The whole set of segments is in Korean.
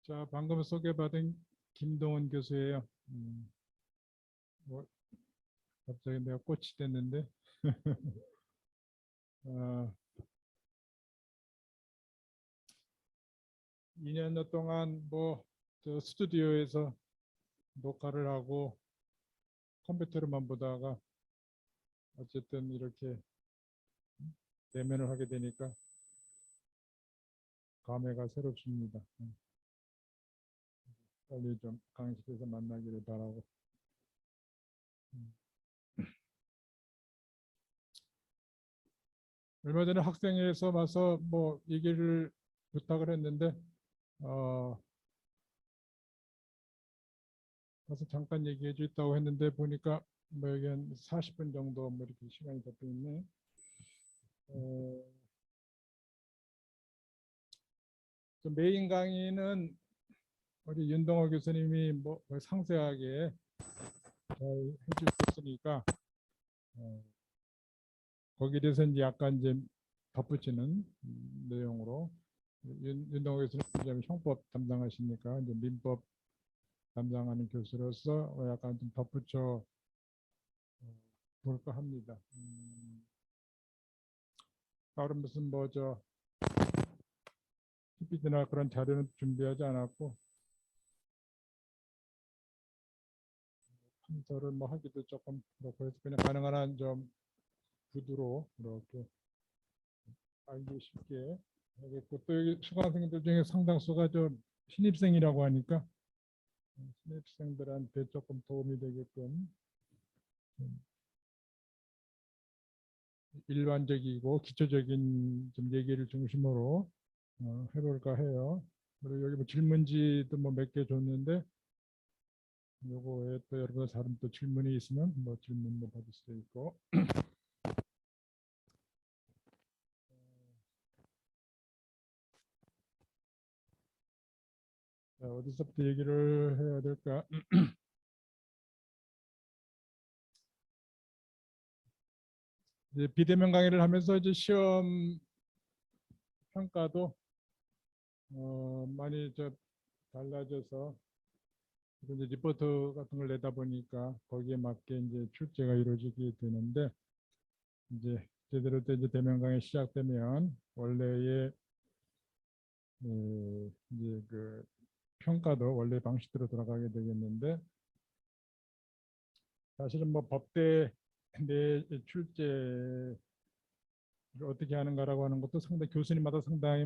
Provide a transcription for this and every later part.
자, 방금 소개받은 김동원 교수예요. 뭐 갑자기 내가 꽃이 됐는데 2년여 동안 저 스튜디오에서 녹화를 하고 컴퓨터로만 보다가 어쨌든 이렇게 대면을 하게 되니까 감회가 새롭습니다. 빨리 좀 강의실에서 만나기를 바라고. 얼마 전에 학생회에서 와서 얘기를 부탁을 했는데 가서 잠깐 얘기해 주 있다고 했는데 보니까 여기 한 40분 정도 이렇게 시간이 잡혀 있네. 메인 강의는 우리 윤동호 교수님이 상세하게 잘 해줄 수 있으니까 거기에 대해서 이제 약간 이제 덧붙이는 내용으로 윤동호 교수님 형법 담당하시니까 이제 민법 담당하는 교수로서 약간 좀 덧붙여 볼까 합니다. 다른 무슨 PPT나 그런 자료는 준비하지 않았고 판서를 하기도 조금 그렇고 해서 그냥 가능한 한 좀 구두로 이렇게 알기 쉽게 하겠고, 또 여기 수강생들 중에 상당수가 좀 신입생이라고 하니까 신입생들한테 조금 도움이 되게끔 일반적이고 기초적인 좀 얘기를 중심으로 해볼까 해요. 그리고 여기 질문지도 몇 개 줬는데 요거 외에 또 여러분 다른 또 질문이 있으면 질문도 받을 수 있고. 자, 어디서부터 얘기를 해야 될까? 이제 비대면 강의를 하면서 이제 시험 평가도 많이 달라져서 이제 리포트 같은 걸 내다 보니까 거기에 맞게 이제 출제가 이루어지게 되는데, 이제 제대로 된 이제 대면 강의 시작되면 원래의 이제 그 평가도 원래 방식대로 돌아가게 되겠는데, 사실은 법대 내 출제를 어떻게 하는가라고 하는 것도 상당히 교수님마다 상당히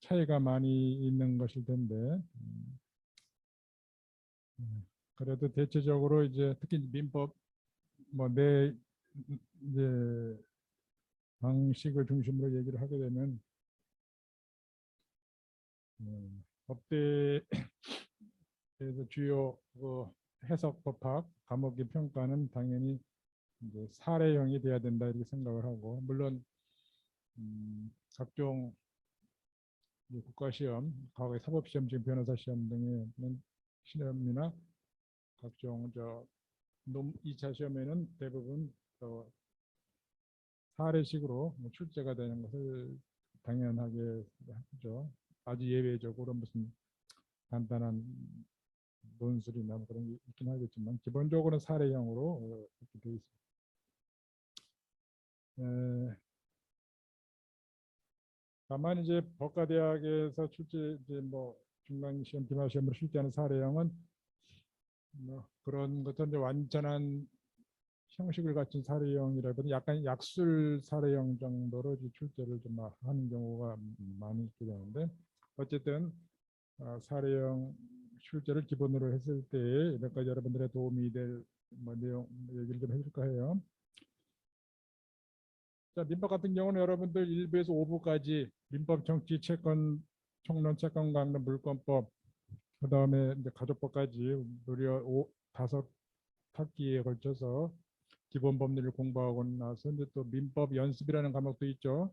차이가 많이 있는 것일 텐데, 그래도 대체적으로 이제 특히 민법 내 이제 방식을 중심으로 얘기를 하게 되면 법대에서 주요 해석 법학 과목의 평가는 당연히 이제 사례형이 돼야 된다 이렇게 생각을 하고, 물론 각종 국가시험, 과거의 사법시험, 지금 변호사시험 등의 시험이나 각종 2차 시험에는 대부분 사례식으로 출제가 되는 것을 당연하게 하죠. 아주 예외적으로 무슨 간단한 논술이나 그런 게 있긴 하겠지만 기본적으로는 사례형으로 이렇게 되어 있습니다. 다만 이제 법과대학에서 출제 중간 시험, 기말 시험으로 출제하는 사례형은 그런 것은 이제 완전한 형식을 갖춘 사례형이라보다 약간 약술 사례형 정도로 출제를 좀 하는 경우가 많이 있게 되는데, 어쨌든 사례형 출제를 기본으로 했을 때 몇 가지 여러분들의 도움이 될 내용 얘기를 좀 해줄까 해요. 자, 민법 같은 경우는 여러분들 1부에서 5부까지 민법, 정치, 채권, 총론, 채권, 강론, 물권법, 그 다음에 이제 가족법까지 무려 5학기에 걸쳐서 기본 법률을 공부하고 나서 이제 또 민법 연습이라는 과목도 있죠.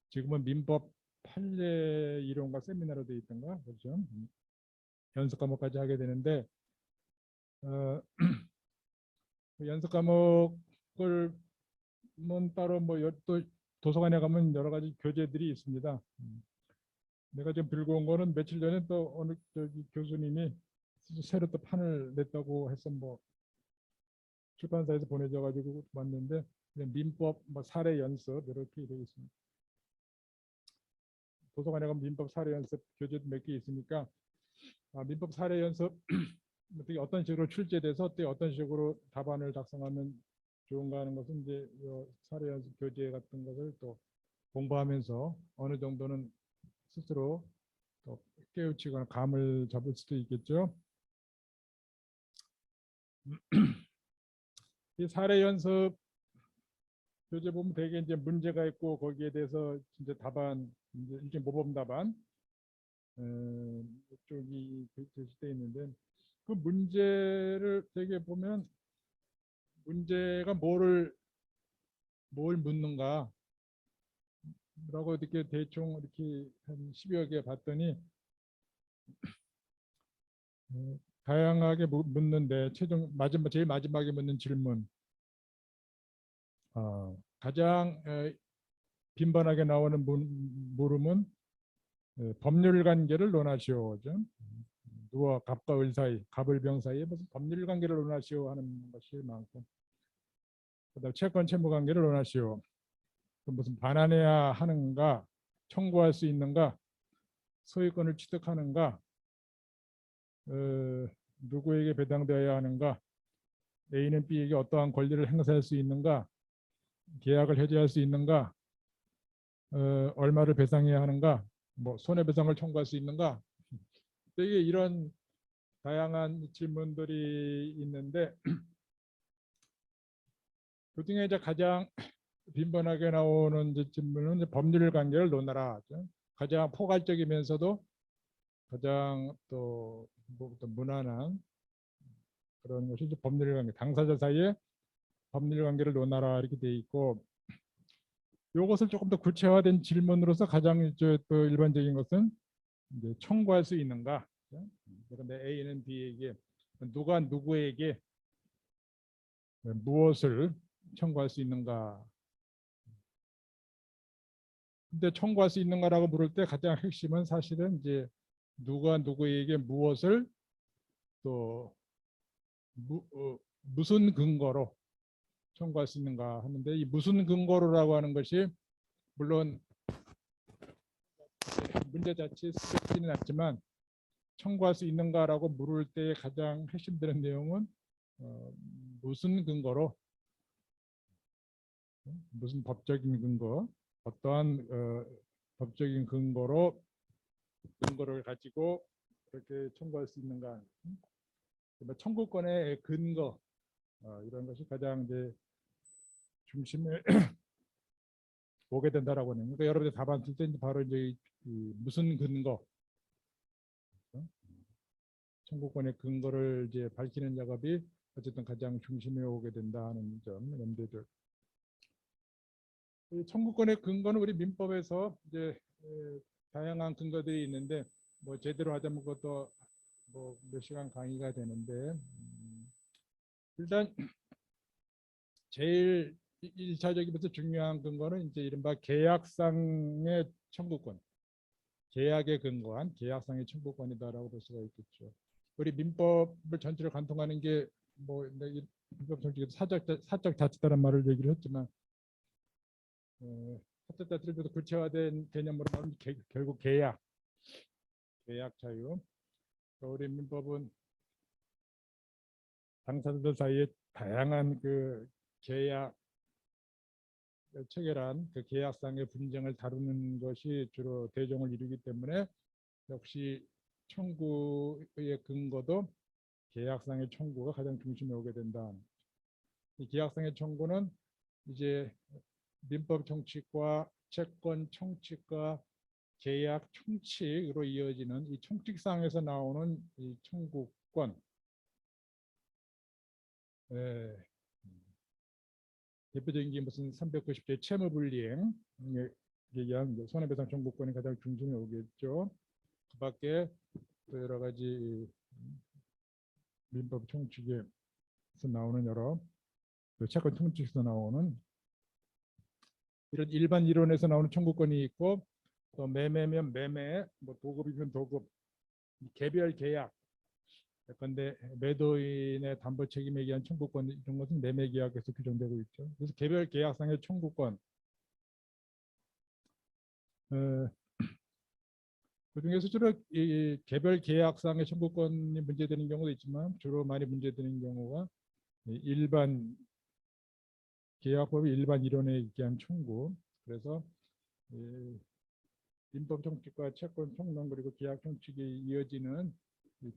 지금은 민법 판례 이론과 세미나로 되어 있던가, 그렇죠? 연습 과목까지 하게 되는데, 연습 과목을 따로 또 도서관에 가면 여러 가지 교재들이 있습니다. 내가 지금 들고 온 거는 며칠 전에 또 어느 저기 교수님이 새로 또 판을 냈다고 해서 뭐 출판사에서 보내줘 가지고 왔는데 그냥 민법 뭐 사례 연습 이렇게 되어 있습니다. 도서관에 가면 민법 사례 연습 교재도 몇 개 있으니까 민법 사례 연습 어떻게 어떤 식으로 출제돼서 어떤 식으로 답안을 작성하면 좋은가 하는 것은 이제 사례 연습 교재 같은 것을 또 공부하면서 어느 정도는 스스로 또 깨우치거나 감을 잡을 수도 있겠죠. 이 사례 연습 교재 보면 대개 이제 문제가 있고 거기에 대해서 이제 답안 이제 이게 모범 답안 쪽이 제시되어 있는데 그 문제를 되게 보면 문제가 뭘 묻는가 라고 이렇게 대충 이렇게 한 10여 개 봤더니 다양하게 묻는데 최종 제일 마지막에 묻는 질문 가장 빈번하게 나오는 물음은 법률 관계를 논하시오. 누와 갑과 을 사이, 갑을 병 사이에 무슨 법률 관계를 논하시오 하는 것이 많고, 그다음 채권 채무 관계를 논하시오. 무슨 반환해야 하는가, 청구할 수 있는가, 소유권을 취득하는가, 누구에게 배당되어야 하는가, A는 B에게 어떠한 권리를 행사할 수 있는가, 계약을 해지할 수 있는가, 얼마를 배상해야 하는가, 뭐 손해배상을 청구할 수 있는가, 되게 이런 다양한 질문들이 있는데 그중에 이제 가장 빈번하게 나오는 질문은 이제 법률 관계를 논하라. 가장 포괄적이면서도 가장 또 무난한 그런 것이 이제 법률 관계, 당사자 사이에 법률 관계를 논하라 이렇게 돼 있고, 이것을 조금 더 구체화된 질문으로서 가장 또 일반적인 것은 이제 청구할 수 있는가. 그런데 A는 B에게 누가 누구에게 무엇을 청구할 수 있는가. 근데 청구할 수 있는가라고 물을 때 가장 핵심은 사실은 이제 누가 누구에게 무엇을 또 무슨 근거로 청구할 수 있는가 하는데, 이 무슨 근거로라고 하는 것이 물론 문제 자체에 쓰지는 않지만 청구할 수 있는가라고 물을 때 가장 핵심되는 내용은 무슨 근거로, 무슨 법적인 근거, 어떠한 법적인 근거를 가지고 그렇게 청구할 수 있는가. 청구권의 근거 이런 것이 가장 이제 중심에 오게 된다라고 하는. 그러니까 여러분들 답안 쓸 때 바로 이제 무슨 근거, 청구권의 근거를 이제 밝히는 작업이 어쨌든 가장 중심에 오게 된다는 점 염두에. 청구권의 근거는 우리 민법에서 이제 다양한 근거들이 있는데 뭐 제대로 하자면 그것도 뭐 몇 시간 강의가 되는데 일단 제일 1차적이면서 중요한 근거는 이제 이른바 계약상의 청구권, 계약에 근거한 계약상의 청구권이다라고 볼 수가 있겠죠. 우리 민법을 전체를 관통하는 게 뭐 민법 정책에서 사적 자치다라는 말을 얘기를 했지만 사적 자치를 좀 구체화된 개념으로 말하면 결국 계약 자유. 우리 민법은 당사자들 사이에 다양한 그 계약 체결한 그 계약상의 분쟁을 다루는 것이 주로 대종을 이루기 때문에 역시 청구의 근거도 계약상의 청구가 가장 중심에 오게 된다. 이 계약상의 청구는 이제 민법 청칙과 채권 청칙과 계약 청칙으로 이어지는 이 청칙상에서 나오는 이 청구권, 대표적인 게 무슨 390조 채무불이행 얘기한 손해배상 청구권이 가장 중심에 오겠죠. 그 밖에 또 여러 가지 민법 청칙에서 나오는 여러 채권 청칙에서 나오는 이런 일반 이론에서 나오는 청구권이 있고, 또 매매면 매매, 뭐 도급이면 도급, 개별 계약. 예컨대 매도인의 담보 책임에 의한 청구권 이런 것은 매매 계약에서 규정되고 있죠. 그래서 개별 계약상의 청구권. 그중에서 주로 이 개별 계약상의 청구권이 문제되는 경우도 있지만 주로 많이 문제되는 경우가 일반 계약법의 일반 이론에 의한 청구. 그래서 민법 총칙과 채권 총론 그리고 계약 총칙이 이어지는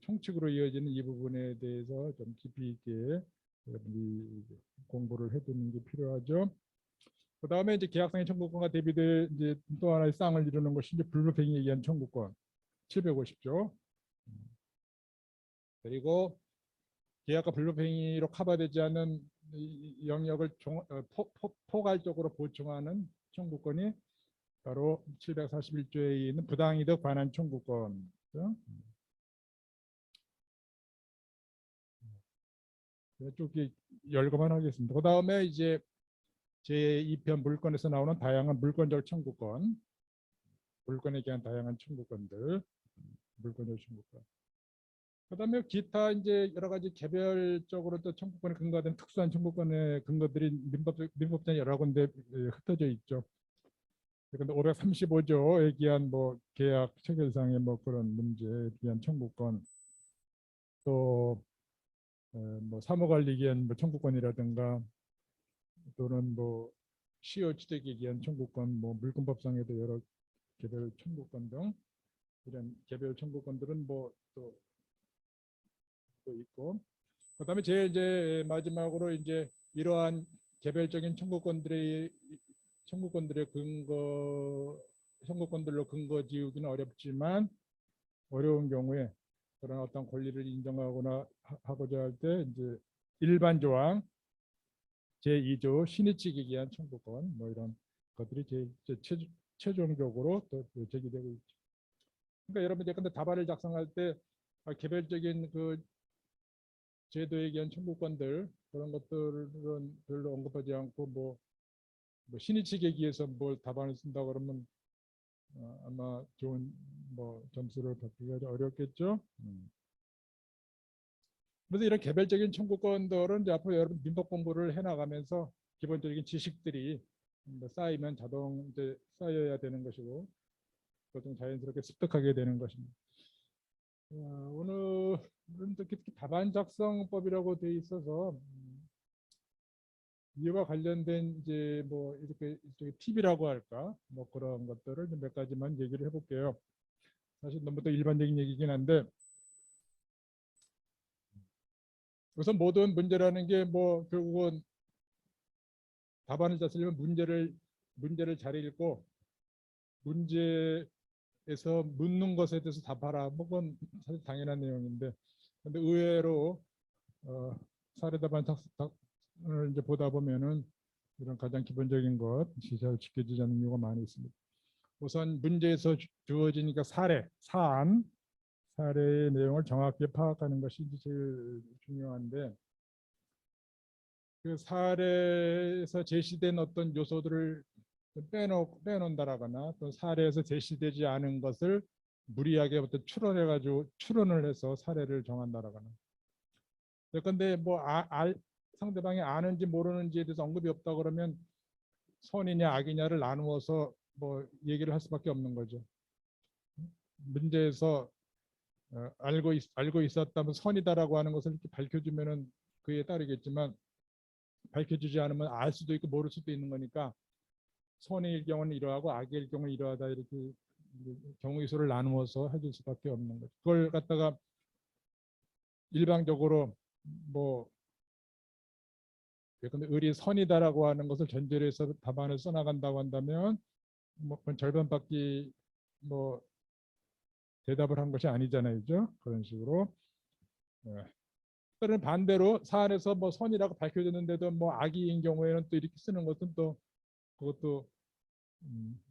총칙으로 이어지는 이 부분에 대해서 좀 깊이 있게 여러분이 공부를 해두는 게 필요하죠. 그 다음에 이제 계약상의 청구권과 대비될 이제 또 하나의 쌍을 이루는 것이 이제 불법행위에 의한 청구권 750조. 그리고 계약과 불법행위로 커버되지 않은 영역을 포괄적으로 보충하는 청구권이 바로 741조에 있는 부당이득 반환 청구권. 쭉 열거만 하겠습니다. 그 다음에 이제 제2편 물권에서 나오는 다양한 물권적 청구권, 물권에 대한 다양한 청구권들, 물권적 청구권. 그다음에 기타 이제 여러 가지 개별적으로 또 청구권에 근거된 특수한 청구권의 근거들이 민법전에 여러 군데 흩어져 있죠. 그런데 535조에 기한 뭐 계약 체결상의 뭐 그런 문제에 대한 청구권, 또 뭐 사무관리에 기한 뭐 청구권이라든가 또는 뭐 시효 취득에 기한 청구권, 뭐 물권법상에도 여러 개별 청구권 등 이런 개별 청구권들은 뭐 또 있고, 그다음에 제일 이제 마지막으로 이제 이러한 개별적인 청구권들의 청구권들로 근거 지우기는 어렵지만 어려운 경우에 그런 어떤 권리를 인정하거나 하고자 할 때 이제 일반 조항 제2조 신의칙에 의한 청구권 뭐 이런 것들이 최종적으로 또 제기되고 있죠. 그러니까 여러분들 근데 답안을 작성할 때 개별적인 그 제도에 의한 청구권들 그런 것들은 별로 언급하지 않고 뭐 신의칙에 의해서 뭘 답안을 쓴다 그러면 아마 좋은 뭐 점수를 받기가 어렵겠죠. 그래서 이런 개별적인 청구권들은 이제 앞으로 여러분 민법 공부를 해나가면서 기본적인 지식들이 쌓이면 자동 이제 쌓여야 되는 것이고 보통 자연스럽게 습득하게 되는 것입니다. 오늘은 특히 답안 작성법이라고 되어 있어서 이와 관련된 이제 뭐 이렇게 팁이라고 할까 뭐 그런 것들을 몇 가지만 얘기를 해볼게요. 사실 너무 더 일반적인 얘기긴 한데 우선 모든 문제라는 게 뭐 결국은 답안을 짜려면 문제를 잘 읽고 문제에서 묻는 것에 대해서 답하라. 뭐 그건 사실 당연한 내용인데 근데 의외로 사례 답안 작성을 이제 보다 보면은 이런 가장 기본적인 것이 잘 지켜지지 않는 이유가 많이 있습니다. 우선 문제에서 주어지니까 사례의 내용을 정확히 파악하는 것이 제일 중요한데 그 사례에서 제시된 어떤 요소들을 빼놓는다라거나 또 사례에서 제시되지 않은 것을 무리하게 어떤 추론을 해서 사례를 정한다라거나. 그런데 뭐 상대방이 아는지 모르는지에 대해서 언급이 없다 그러면 선이냐 악이냐를 나누어서 뭐 얘기를 할 수밖에 없는 거죠. 문제에서 알고 있었다면 선이다라고 하는 것을 이렇게 밝혀주면은 그에 따르겠지만 밝혀주지 않으면 알 수도 있고 모를 수도 있는 거니까 선의 경우는 이러하고 악의 경우는 이러하다 이렇게 경우 요소를 나누어서 해줄 수밖에 없는 거죠. 그걸 갖다가 일방적으로 뭐 예컨대 을이 선이다라고 하는 것을 전제로 해서 답안을 써나간다고 한다면 뭐 그건 절반밖에 뭐 대답을 한 것이 아니잖아요, 그죠? 그런 식으로. 또는 반대로 사안에서 뭐 선이라고 밝혀졌는데도 뭐 악의인 경우에는 또 이렇게 쓰는 것은 또 그것도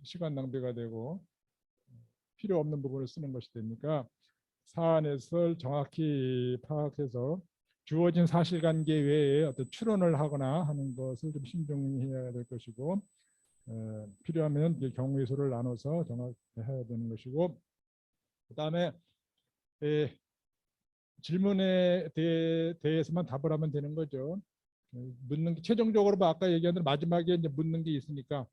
시간 낭비가 되고 필요 없는 부분을 쓰는 것이 되니까 사안에서 정확히 파악해서 주어진 사실관계 외에 어떤 추론을 하거나 하는 것을 좀 신중히 해야 될 것이고 필요하면 경우의 수를 나눠서 정확해야 되는 것이고, 그다음에 질문에 대해서만 답을 하면 되는 거죠. 묻는 게 최종적으로 뭐 아까 얘기한 대로 마지막에 이제 묻는 게 있으니까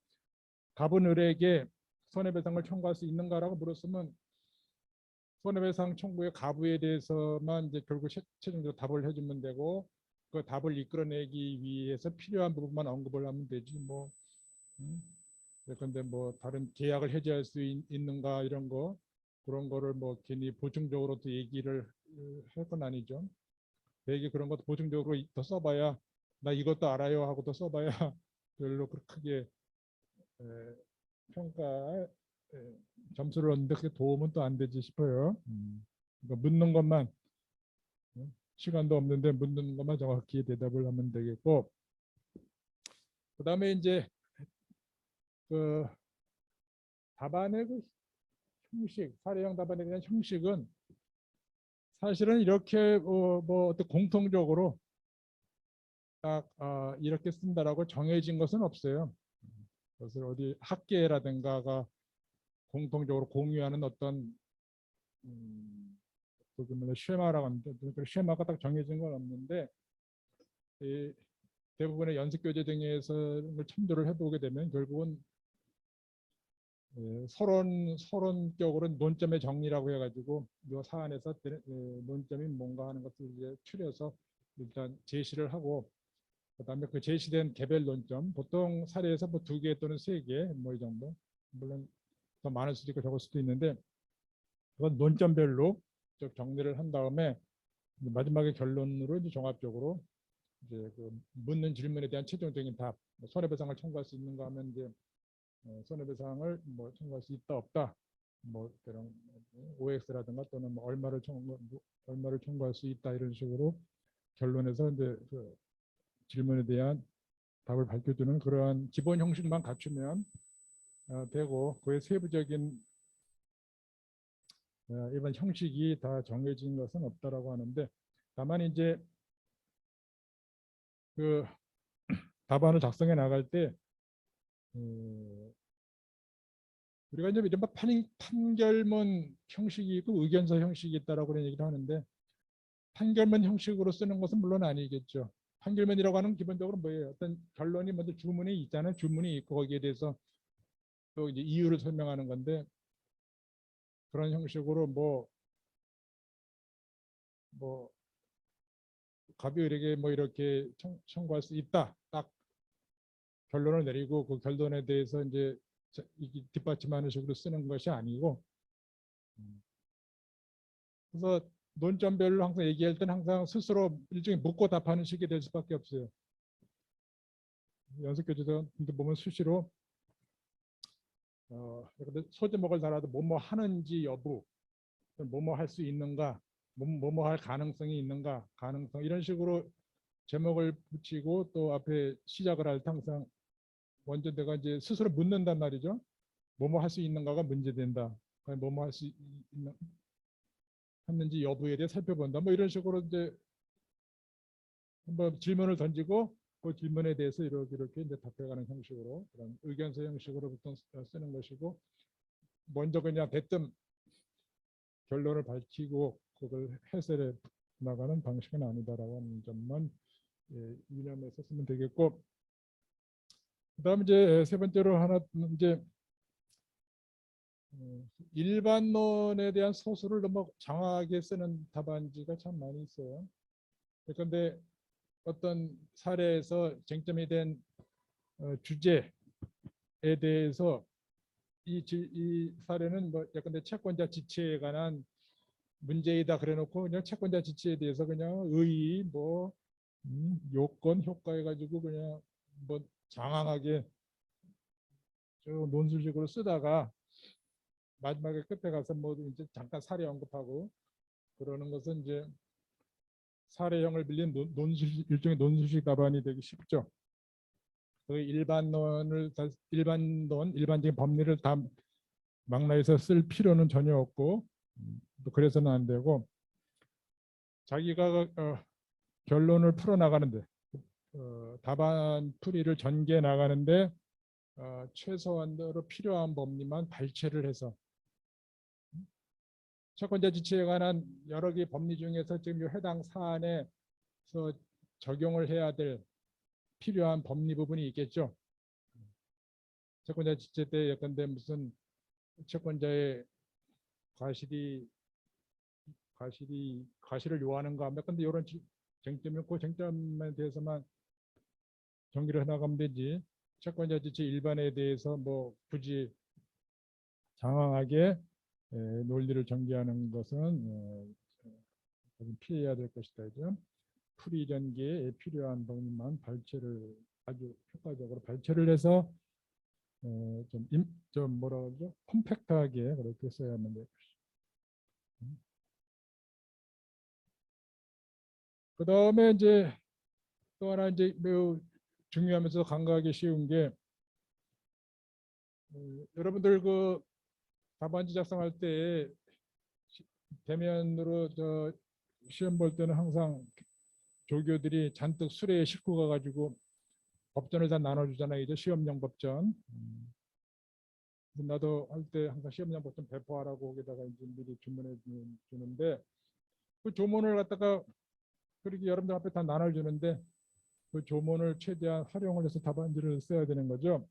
갑은 을에게 손해배상을 청구할 수 있는가라고 물었으면 손해배상 청구의 가부에 대해서만 이제 결국 최종적으로 답을 해주면 되고, 그 답을 이끌어내기 위해서 필요한 부분만 언급을 하면 되지 뭐. 그런데 뭐 다른 계약을 해지할 수 있는가 이런 거, 그런 거를 뭐 괜히 보충적으로 또 얘기를 할 건 아니죠. 되게 그런 것도 보충적으로 더 써봐야 나 이것도 알아요 하고 더 써봐야 별로 그렇게 크게 평가에 점수를 얻는데 그게 도움은 또 안 되지 싶어요. 그러니까 묻는 것만, 시간도 없는데 묻는 것만 정확히 대답을 하면 되겠고, 그다음에 이제 그 답안의 그 형식, 사례형 답안에 대한 형식은 사실은 이렇게 뭐 어떤 공통적으로 딱 이렇게 쓴다라고 정해진 것은 없어요. 그것을 어디 학계라든가가 공통적으로 공유하는 어떤 쉐마라고 하는데 그 쉐마가 딱 정해진 건 없는데, 이 대부분의 연습교재 등에서 참조를 해보게 되면 결국은 서론격으로 논점의 정리라고 해가지고 이 사안에서 논점이 뭔가 하는 것을 이제 추려서 일단 제시를 하고, 그다음에 그 제시된 개별 논점, 보통 사례에서 뭐 2개 또는 3개 뭐 이 정도, 물론 더 많을 수도 있고 적을 수도 있는데, 그건 논점별로 쭉 정리를 한 다음에 마지막에 결론으로 이제 종합적으로 이제 그 묻는 질문에 대한 최종적인 답, 뭐 손해배상을 청구할 수 있는가 하면 이제 손해배상을 뭐 청구할 수 있다 없다, 뭐 그런 OX라든가 또는 뭐 얼마를 청구할 수 있다 이런 식으로 결론에서 이제 그 질문에 대한 답을 밝혀주는 그러한 기본 형식만 갖추면 되고, 그의 세부적인 일반 형식이 다 정해진 것은 없다라고 하는데, 다만 이제 그 답안을 작성해 나갈 때 우리가 이제 이른바 판결문 형식이 있고 의견서 형식이 있다라고 그런 얘기를 하는데, 판결문 형식으로 쓰는 것은 물론 아니겠죠. 판결문이라고 하는 기본적으로 뭐예요? 어떤 결론이 먼저 주문이 있잖아요. 주문이 있고 거기에 대해서 또 이제 이유를 설명하는 건데, 그런 형식으로 뭐 갑의에게 뭐 이렇게 청구할 수 있다 딱 결론을 내리고 그 결론에 대해서 이제 뒷받침하는 식으로 쓰는 것이 아니고, 그래서 논점별로 항상 얘기할 때는 항상 스스로 일종의 묻고 답하는 식이 될 수밖에 없어요. 연습교재도 보면 수시로 소제목을 달아도 뭐뭐 하는지 여부, 뭐뭐 할 수 있는가, 뭐뭐 할 가능성이 있는가, 가능성 이런 식으로 제목을 붙이고 또 앞에 시작을 할 때 항상 먼저 내가 이제 스스로 묻는단 말이죠. 뭐뭐 할 수 있는가가 문제된다. 뭐뭐 할 수 있는지 여부에 대해 살펴본다. 뭐 이런 식으로 이제 한번 질문을 던지고 그 질문에 대해서 이렇게 이제 답해가는 형식으로 그런 의견서 형식으로 보통 쓰는 것이고, 먼저 그냥 대뜸 결론을 밝히고 그걸 해설해 나가는 방식은 아니다라고 하는 점만 유념해서 쓰면 되겠고, 그다음 이제 세 번째로 하나 이제 일반론에 대한 소수를 너무 장황하게 쓰는 답안지가 참 많이 있어요. 그런데 어떤 사례에서 쟁점이 된 주제에 대해서 이 사례는 뭐 약간 채권자 지체에 관한 문제이다 그래놓고 그냥 채권자 지체에 대해서 그냥 의의 뭐 요건 효과 해가지고 그냥 뭐 장황하게 쭉 논술식으로 쓰다가 마지막에 끝에 가서 뭐 이제 잠깐 사례 언급하고 그러는 것은 이제 사례형을 빌린 일종의 논술식 답안이 되기 쉽죠. 그 일반적인 법리를 다 망라해서 쓸 필요는 전혀 없고, 또 그래서는 안 되고, 자기가 결론을 풀어 나가는데 답안 풀이를 전개해 나가는데 최소한으로 필요한 법리만 발췌를 해서 채권자 지치에 관한 여러 개 법리 중에서 지금 이 해당 사안에서 적용을 해야 될 필요한 법리 부분이 있겠죠. 채권자 지체 때 예컨대 무슨 채권자의 과실을 요하는가 몇 건데 이런 쟁점이 그 쟁점에 대해서만 정리를 해나가면 되지. 채권자 지체 일반에 대해서 뭐 굳이 장황하게 논리를 전개하는 것은 좀 피해야 될 것이다. 풀이 전개에 필요한 부분만 발췌를 아주 효과적으로 발췌를 해서 좀 뭐라 그러죠? 컴팩트하게 그렇게 써야만 돼요. 그 다음에 이제 또 하나 이제 매우 중요하면서 간과하기 쉬운 게 여러분들 그 답안지 작성할 때 대면으로 시험 볼 때는 항상 조교들이 잔뜩 수레에 싣고 가가지고 법전을 다 나눠주잖아요. 이제 시험용 법전. 나도 할 때 항상 시험용 법전 배포하라고 거기다가 이제 미리 주문해 주는데 그 조문을 갖다가 그렇게 여러분들 앞에 다 나눠주는데 그 조문을 최대한 활용을 해서 답안지를 써야 되는 거죠.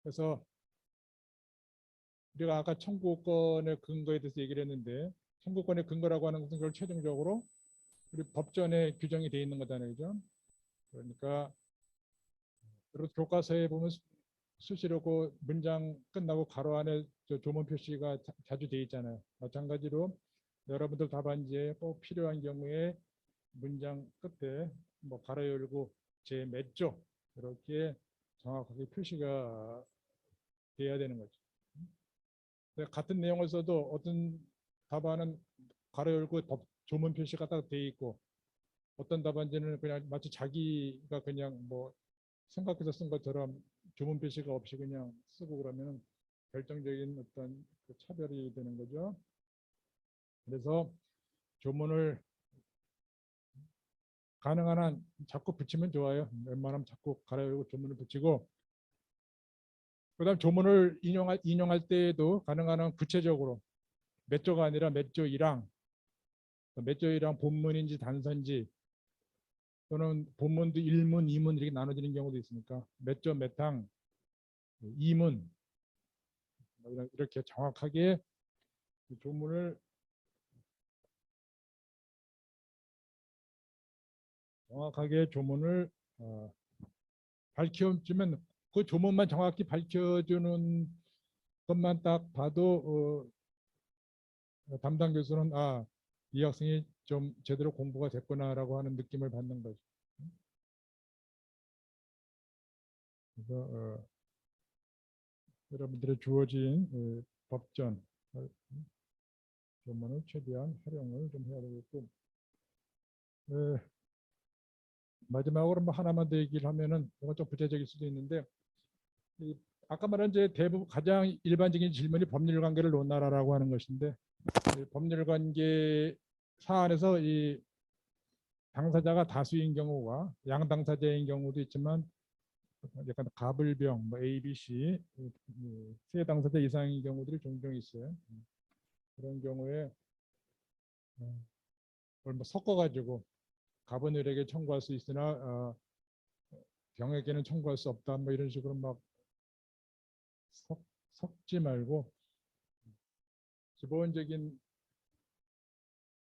그래서 우리가 아까 청구권의 근거에 대해서 얘기를 했는데 청구권의 근거라고 하는 것은 그걸 최종적으로 우리 법전에 규정이 되어 있는 거잖아요. 그죠? 그러니까 교과서에 보면 수시로 그 문장 끝나고 가로 안에 조문 표시가 자주 되어 있잖아요. 마찬가지로 여러분들 답안지에 꼭 필요한 경우에 문장 끝에 뭐 가로 열고 제 몇 조 이렇게 정확하게 표시가 돼야 되는 거죠. 같은 내용을 써도 어떤 답안은 가로 열고 조문 표시가 딱 돼 있고 어떤 답안지는 그냥 마치 자기가 그냥 뭐 생각해서 쓴 것처럼 조문 표시가 없이 그냥 쓰고 그러면 결정적인 어떤 그 차별이 되는 거죠. 그래서 조문을 가능한 한 자꾸 붙이면 좋아요. 웬만하면 자꾸 가로 열고 조문을 붙이고 그다음 조문을 인용할 때에도 가능한 한 구체적으로 몇 조가 아니라 몇 조 1항 몇 조 1항 본문인지 단서인지 또는 본문도 1문, 2문 이렇게 나눠지는 경우도 있으니까 몇 조 몇 항 2문 이렇게 정확하게 조문을 밝혀주면 그 조문만 정확히 밝혀주는 것만 딱 봐도 담당 교수는 이 학생이 좀 제대로 공부가 됐구나라고 하는 느낌을 받는 거죠. 그래서 여러분들의 주어진 법전 조문을 최대한 활용을 좀 해야 되겠고 마지막으로 뭐 하나만 더 얘기를 하면은 이건 좀 구체적일 수도 있는데 아까 말한 이제 대부분 가장 일반적인 질문이 법률 관계를 논하라라고 하는 것인데 법률 관계 사안에서 이 당사자가 다수인 경우와 양당사자인 경우도 있지만 약간 가불병, 뭐 A, B, C 세 당사자 이상인 경우들이 종종 있어요. 그런 경우에 그걸 뭐 섞어가지고 가분율에게 청구할 수 있으나 병에게는 청구할 수 없다. 뭐 이런 식으로 막 섞지 말고 기본적인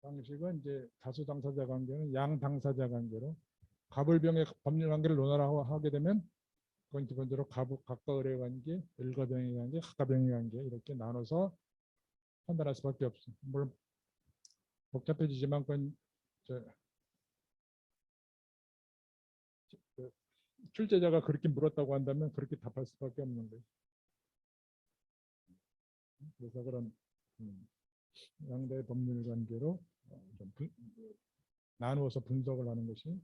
방식은 이제 다수 당사자 관계는 양 당사자 관계로 가불병의 법률 관계를 논하라고 하게 되면 그건 기본적으로 각과 의뢰 관계, 일가병의 관계, 각가병의 관계 이렇게 나눠서 판단할 수밖에 없습니다. 물론 복잡해지지만 그건 출제자가 그렇게 물었다고 한다면 그렇게 답할 수밖에 없는 거예요. 그래서 그런 양대 법률 관계로 좀 나누어서 분석을 하는 것이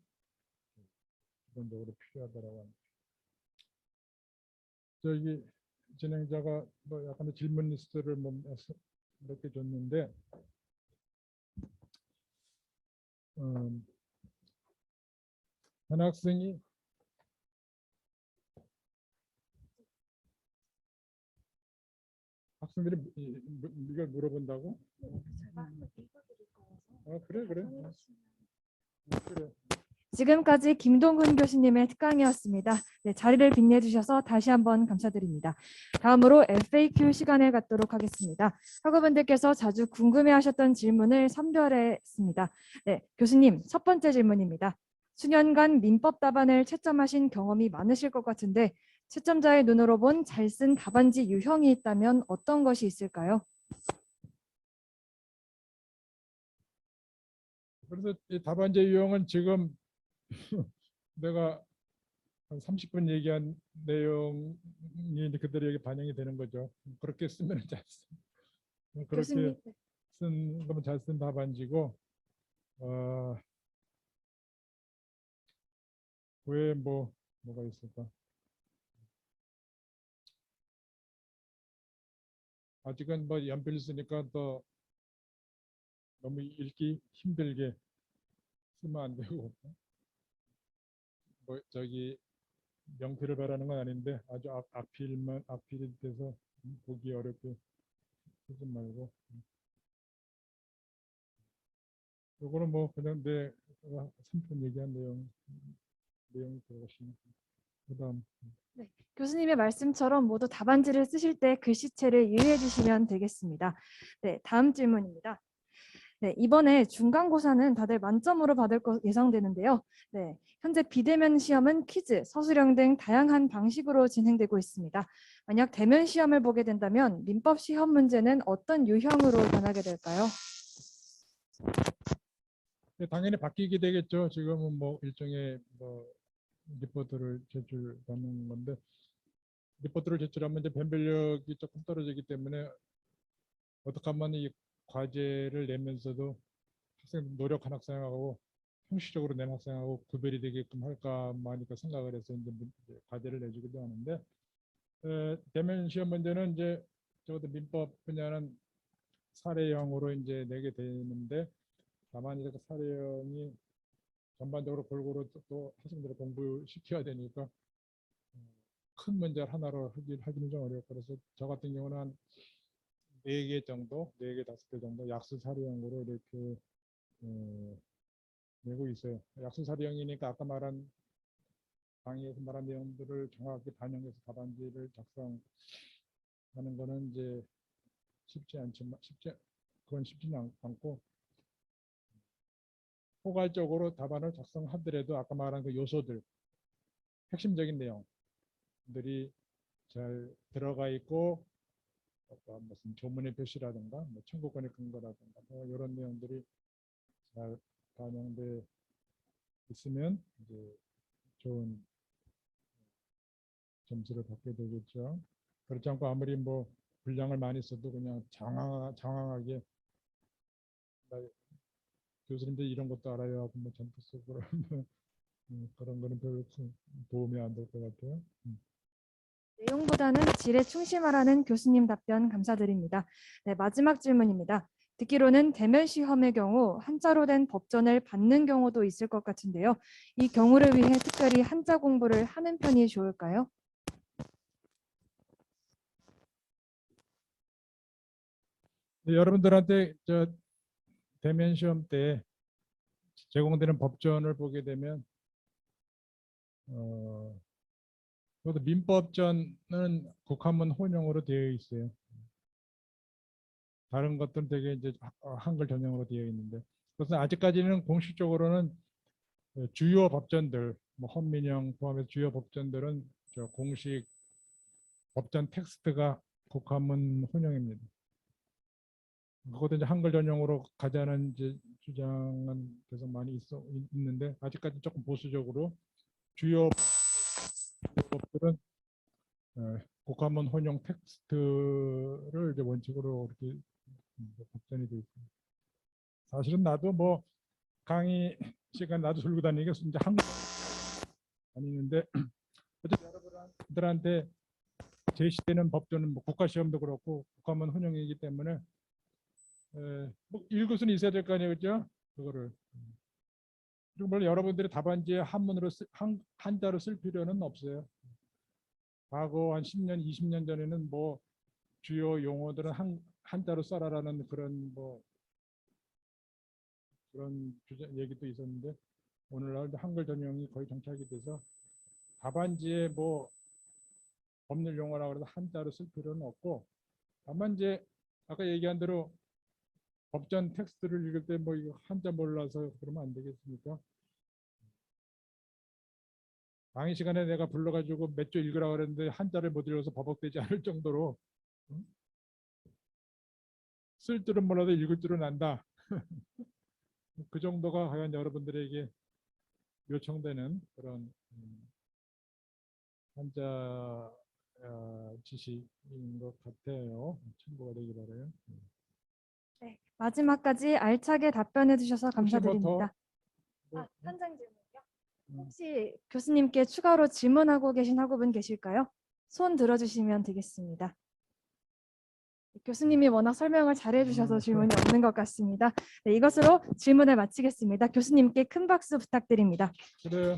기본적으로 필요하다라고 합니다. 저기 진행자가 뭐 약간의 질문 리스트를 몇 개 줬는데 한 학생이 학생들이 이걸 물어본다고? 그래 그래. 그래. 지금까지 김동근 교수님의 특강이었습니다. 네, 자리를 빛내주셔서 다시 한번 감사드립니다. 다음으로 FAQ 시간을 갖도록 하겠습니다. 학우분들께서 자주 궁금해하셨던 질문을 선별했습니다. 네, 교수님 첫 번째 질문입니다. 수년간 민법 답안을 채점하신 경험이 많으실 것 같은데 채점자의 눈으로 본 잘 쓴 답안지 유형이 있다면 어떤 것이 있을까요? 그래서 이 답안지 유형은 지금 내가 한 30분 얘기한 내용이 이제 그대로 여기 반영이 되는 거죠. 그렇게 쓰면 잘 쓴, 그렇게 교수님. 쓴 거면 잘 쓴 답안지고, 왜 뭐가 있을까? 아직은 뭐 연필 쓰니까 또 너무 읽기 힘들게 쓰면 안 되고, 뭐 저기 명필을 바라는 건 아닌데 아주 악필이 돼서 보기 어렵게 쓰지 말고, 요거는 뭐 그냥 내 3분 얘기한 내용이 들어가시면. 그다음 네, 교수님의 말씀처럼 모두 답안지를 쓰실 때 글씨체를 유의해 주시면 되겠습니다. 네, 다음 질문입니다. 네, 이번에 중간고사는 다들 만점으로 받을 것 예상되는데요. 네, 현재 비대면 시험은 퀴즈, 서술형 등 다양한 방식으로 진행되고 있습니다. 만약 대면 시험을 보게 된다면 민법 시험 문제는 어떤 유형으로 변하게 될까요? 당연히 바뀌게 되겠죠. 지금은 뭐 일종의 리포트를 제출하는 건데, 리포트를 제출하면 이제 변별력이 조금 떨어지기 때문에 어떻게 하면 이 과제를 내면서도 노력한 학생하고 형식적으로 낸 학생하고 구별이 되게끔 할까 하니까 생각을 해서 이제 과제를 내주기도 하는데, 대면 시험 문제는 이제 적어도 민법 분야는 사례형으로 이제 내게 되는데, 다만 이제 그 사례형이 전반적으로 골고루 또 학생들을 공부시켜야 되니까 큰 문제 하나로 하기는 좀 어려워. 그래서 저 같은 경우는 한 4개 정도, 4개, 5개 정도 약수 사례형으로 이렇게 내고 있어요. 약수 사례형이니까 아까 말한 강의에서 말한 내용들을 정확하게 반영해서 답안지를 작성하는 거는 이제 그건 쉽지는 않고, 포괄적으로 답안을 작성하더라도 아까 말한 그 요소들, 핵심적인 내용들이 잘 들어가 있고, 무슨 조문의 표시라든가 뭐 청구권의 근거라든가 뭐 이런 내용들이 잘 반영돼 있으면 이제 좋은 점수를 받게 되겠죠. 그렇지 않고 아무리 뭐 분량을 많이 써도 그냥 장황하게 교수님들 이런 것도 알아야 하고 뭐 전부 쓰고 그러면 그런 거는 별로 도움이 안 될 것 같아요. 내용보다는 질에 충실하라는 교수님 답변 감사드립니다. 네, 마지막 질문입니다. 듣기로는 대면 시험의 경우 한자로 된 법전을 받는 경우도 있을 것 같은데요. 이 경우를 위해 특별히 한자 공부를 하는 편이 좋을까요? 네, 여러분들한테 저 대면 시험 때 제공되는 법전을 보게 되면 저도 민법전은 국한문 혼용으로 되어 있어요. 다른 것들은 되게 이제 한글 전용으로 되어 있는데, 그것은 아직까지는 공식적으로는 주요 법전들, 뭐 헌민형 포함해서 주요 법전들은 저 공식 법전 텍스트가 국한문 혼용입니다. 그것도 이제 한글 전용으로 가자는 이제 주장은 계속 많이 있는데, 아직까지 조금 보수적으로 주요 법들은 국한문 혼용 텍스트를 이제 원칙으로 이렇게 법전이 되어 있습니다. 사실은 나도 뭐 강의 시간 나도 들고 다니니까 이제 한국 다니는데 어쨌든 여러분들한테 제시되는 법전은 뭐 국가시험도 그렇고 국가문 혼용이기 때문에 뭐 읽을 수는 있어야 될 거 아니에요, 그렇죠? 그거를. 그리고 물론 여러분들이 답안지에 한문으로 한자로 쓸 필요는 없어요. 과거 한 10년, 20년 전에는 뭐 주요 용어들은 한자로 써라라는 그런 뭐 그런 얘기도 있었는데 오늘날 한글 전용이 거의 정착이 돼서 답안지에 뭐 법률 용어라고 해서 한자로 쓸 필요는 없고 다만 이제 아까 얘기한 대로 법전 텍스트를 읽을 때 뭐 이거 한자 몰라서 그러면 안 되겠습니까? 강의 시간에 내가 불러가지고 몇 줄 읽으라고 그랬는데 한자를 못 읽어서 버벅대지 않을 정도로 쓸 줄은 몰라도 읽을 줄은 안다. 그 정도가 과연 여러분들에게 요청되는 그런 한자 지식인 것 같아요. 참고가 되기 바라요. 네, 마지막까지 알차게 답변해 주셔서 혹시 뭐 감사드립니다. 더 현장 질문이요? 음. 혹시 교수님께 추가로 질문하고 계신 학우분 계실까요? 손 들어주시면 되겠습니다. 교수님이 워낙 설명을 잘해 주셔서 질문이 없는 것 같습니다. 네, 이것으로 질문을 마치겠습니다. 교수님께 큰 박수 부탁드립니다. 그래요.